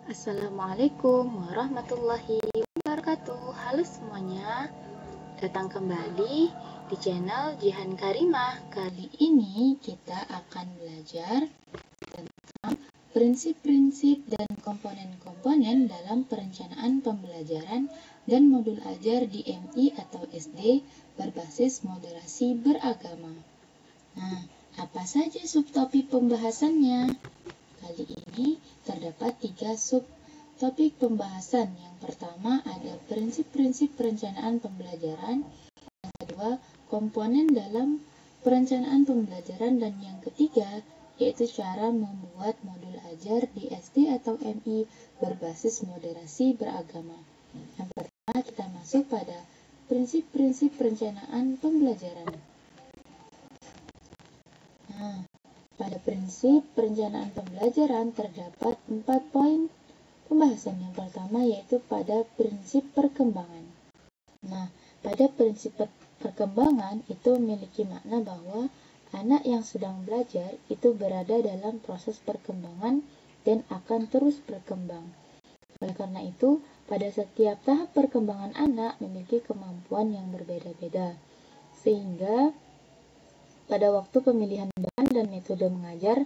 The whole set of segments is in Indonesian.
Assalamualaikum warahmatullahi wabarakatuh. Halo semuanya, datang kembali di channel Jihan Karimah. Kali ini kita akan belajar tentang prinsip-prinsip dan komponen-komponen dalam perencanaan pembelajaran dan modul ajar di MI atau SD berbasis moderasi beragama. Nah, apa saja subtopik pembahasannya? Kali ini terdapat 3 subtopik pembahasan. Yang pertama ada prinsip-prinsip perencanaan pembelajaran, yang kedua komponen dalam perencanaan pembelajaran, dan yang ketiga yaitu cara membuat modul ajar di SD atau MI berbasis moderasi beragama. Yang pertama kita masuk pada prinsip-prinsip perencanaan pembelajaran. Nah, pada prinsip perencanaan pembelajaran terdapat 4 poin pembahasan. Yang pertama yaitu pada prinsip perkembangan. Nah, pada prinsip perkembangan itu memiliki makna bahwa anak yang sedang belajar itu berada dalam proses perkembangan dan akan terus berkembang. Oleh karena itu, pada setiap tahap perkembangan anak memiliki kemampuan yang berbeda-beda. Sehingga pada waktu pemilihan bahan dan metode mengajar,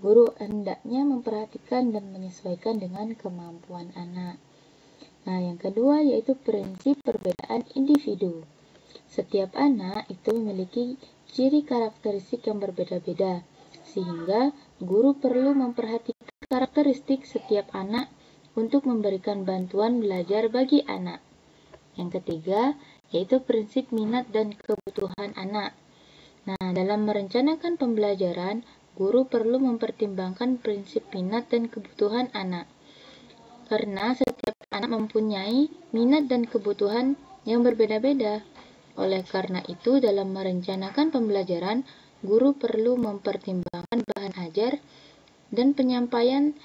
guru hendaknya memperhatikan dan menyesuaikan dengan kemampuan anak. Nah, yang kedua yaitu prinsip perbedaan individu. Setiap anak itu memiliki ciri karakteristik yang berbeda-beda, sehingga guru perlu memperhatikan karakteristik setiap anak untuk memberikan bantuan belajar bagi anak. Yang ketiga yaitu prinsip minat dan kebutuhan anak. Nah, dalam merencanakan pembelajaran, guru perlu mempertimbangkan prinsip minat dan kebutuhan anak. Karena setiap anak mempunyai minat dan kebutuhan yang berbeda-beda. Oleh karena itu, dalam merencanakan pembelajaran, guru perlu mempertimbangkan bahan ajar dan penyampaian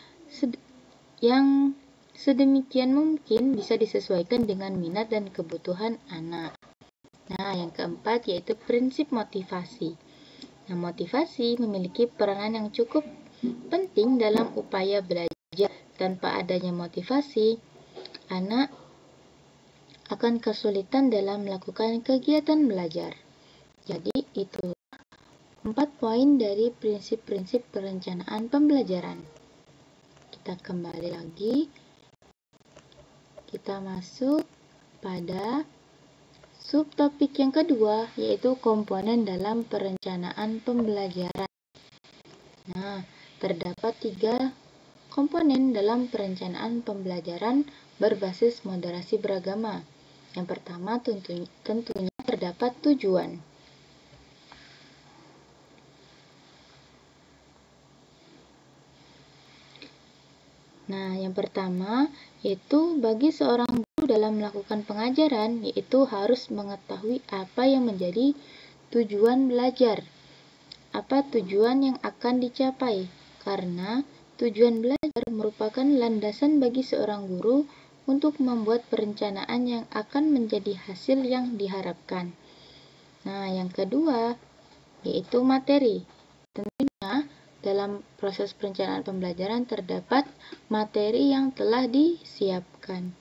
yang sedemikian mungkin bisa disesuaikan dengan minat dan kebutuhan anak. Nah, yang keempat yaitu prinsip motivasi. Nah, motivasi memiliki peranan yang cukup penting dalam upaya belajar. Tanpa adanya motivasi, anak akan kesulitan dalam melakukan kegiatan belajar. Jadi, itu 4 poin dari prinsip-prinsip perencanaan pembelajaran. Kita kembali lagi. Kita masuk pada subtopik yang kedua yaitu komponen dalam perencanaan pembelajaran. Nah, terdapat 3 komponen dalam perencanaan pembelajaran berbasis moderasi beragama. Yang pertama tentunya terdapat tujuan. Nah, yang pertama yaitu bagi seorang guru dalam melakukan pengajaran yaitu harus mengetahui apa yang menjadi tujuan belajar. Apa tujuan yang akan dicapai? Karena tujuan belajar merupakan landasan bagi seorang guru untuk membuat perencanaan yang akan menjadi hasil yang diharapkan. Nah, yang kedua yaitu materi. Tentunya dalam proses perencanaan pembelajaran terdapat materi yang telah disiapkan.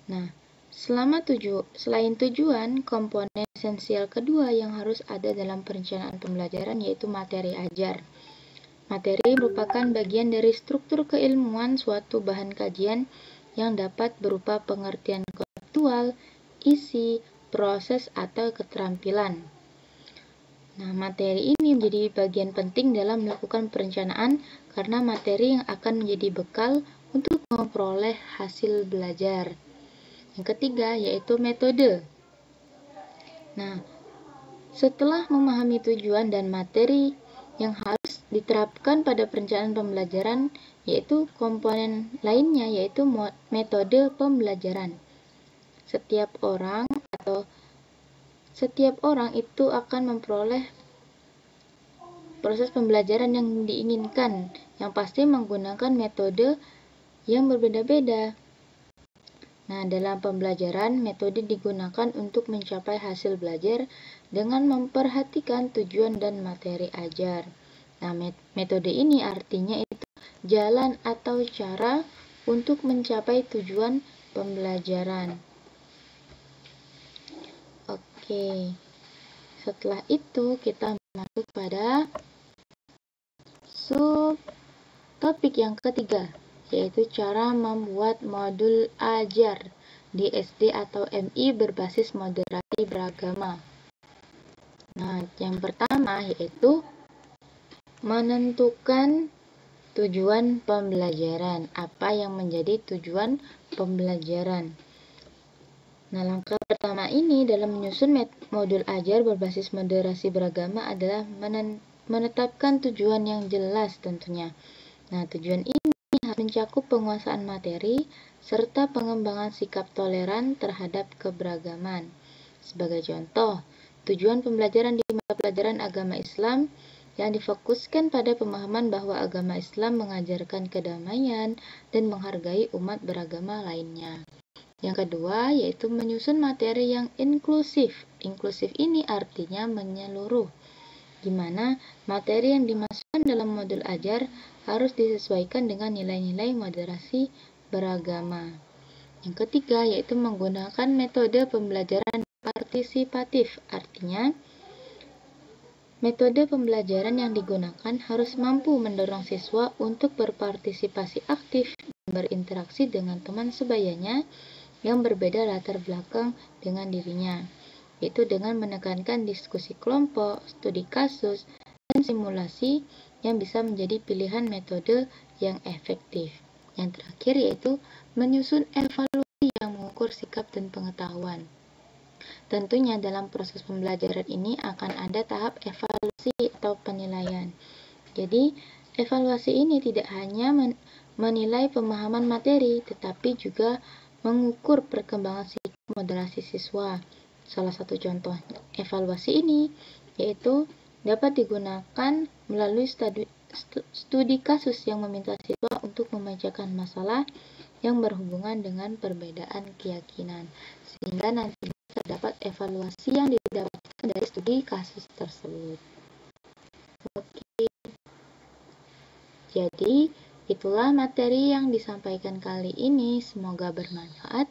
Nah, selain tujuan, komponen esensial kedua yang harus ada dalam perencanaan pembelajaran yaitu materi ajar. Materi merupakan bagian dari struktur keilmuan suatu bahan kajian yang dapat berupa pengertian konseptual, isi, proses, atau keterampilan. Nah, materi ini menjadi bagian penting dalam melakukan perencanaan karena materi yang akan menjadi bekal untuk memperoleh hasil belajar. Yang ketiga yaitu metode. Nah, setelah memahami tujuan dan materi yang harus diterapkan pada perencanaan pembelajaran, yaitu komponen lainnya yaitu metode pembelajaran. Setiap orang itu akan memperoleh proses pembelajaran yang diinginkan, yang pasti menggunakan metode yang berbeda-beda. Nah, dalam pembelajaran, metode digunakan untuk mencapai hasil belajar dengan memperhatikan tujuan dan materi ajar. Nah, metode ini artinya itu jalan atau cara untuk mencapai tujuan pembelajaran. Oke, setelah itu kita masuk pada subtopik yang ketiga, yaitu cara membuat modul ajar di SD atau MI berbasis moderasi beragama. Nah, yang pertama yaitu menentukan tujuan pembelajaran. Apa yang menjadi tujuan pembelajaran? Nah, langkah pertama ini dalam menyusun modul ajar berbasis moderasi beragama adalah menetapkan tujuan yang jelas tentunya. Nah, tujuan ini mencakup penguasaan materi serta pengembangan sikap toleran terhadap keberagaman. Sebagai contoh, tujuan pembelajaran di mata pelajaran agama Islam yang difokuskan pada pemahaman bahwa agama Islam mengajarkan kedamaian dan menghargai umat beragama lainnya. Yang kedua, yaitu menyusun materi yang inklusif. Inklusif ini artinya menyeluruh, di mana materi yang dimasukkan dalam modul ajar harus disesuaikan dengan nilai-nilai moderasi beragama. Yang ketiga, yaitu menggunakan metode pembelajaran partisipatif. Artinya, metode pembelajaran yang digunakan harus mampu mendorong siswa untuk berpartisipasi aktif dan berinteraksi dengan teman sebayanya yang berbeda latar belakang dengan dirinya, yaitu dengan menekankan diskusi kelompok, studi kasus, dan simulasi yang bisa menjadi pilihan metode yang efektif. Yang terakhir yaitu menyusun evaluasi yang mengukur sikap dan pengetahuan. Tentunya dalam proses pembelajaran ini akan ada tahap evaluasi atau penilaian. Jadi, evaluasi ini tidak hanya menilai pemahaman materi, tetapi juga mengukur perkembangan sikap moderasi siswa. Salah satu contoh evaluasi ini yaitu dapat digunakan melalui studi kasus yang meminta siswa untuk memecahkan masalah yang berhubungan dengan perbedaan keyakinan, sehingga nanti terdapat evaluasi yang didapatkan dari studi kasus tersebut. Oke, jadi itulah materi yang disampaikan kali ini, semoga bermanfaat.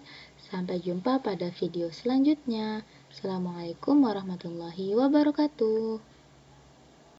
Sampai jumpa pada video selanjutnya. Assalamualaikum warahmatullahi wabarakatuh.